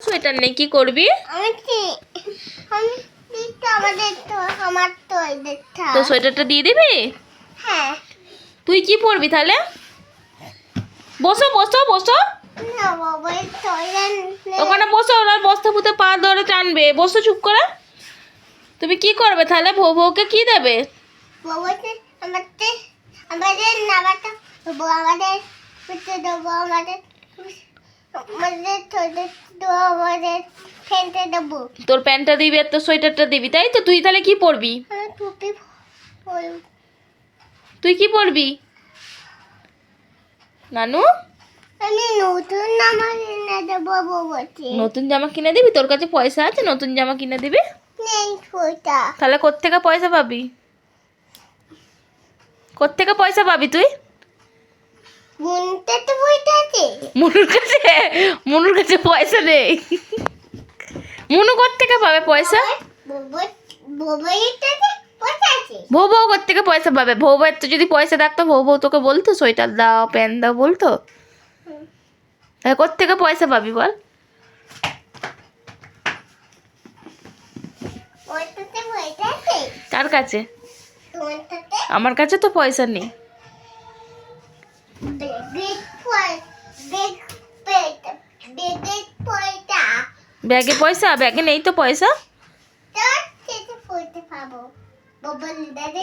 Sweater নেই, কি করবি? তো সোয়েটারটা দিয়ে দিবি? হ্যাঁ। তুই কি পরবি তাহলে? বসো বসো বসো, না বাবা, ওখানে বসো, ওরা বস্তা পুঁতে পা ধরে টানবে। বসো চুপ করে। তুমি কি করবে তাহলে? বউকে কি দেবে? আমাদের নামাটা আমাদের দেবো, আমাদের আমাদের ফেলতে দেবো। তোর প্যান্টটা দিবি আর তোর সোয়েটারটা দিবি, তাই তো? তুই তাহলে কি পরবি? টুপি তুই কি পরবি নানু? আমি নতুন জামা কিনে দেবো বলছি। নতুন জামা কিনে দিবি? তোর কাছে পয়সা আছে নতুন জামা কিনে দিবি? নেই পয়সা। তাহলে কোত্থেকে পয়সা পাবি? কোত্থেকে পয়সা পাবি তুই? বুনতে তো পয়সা আছে। মনুর কাছে পয়সা নেই। মনু কোত্থেকে পাবে পয়সা? ভৌ ভৌ কোত্থেকে পয়সা পাবে? ভৌ বউয়ের তো যদি পয়সা থাকতো ভৌ বউ তোকে বলতো সোয়েটার দাও প্যান্ট দাও বলতো? তাহলে কোত্থেকে পয়সা পাবি বল? কার কাছে? আমার কাছে তো পয়সা নেই। ব্যাগে পয়সা? ব্যাগে নেই তো পয়সা।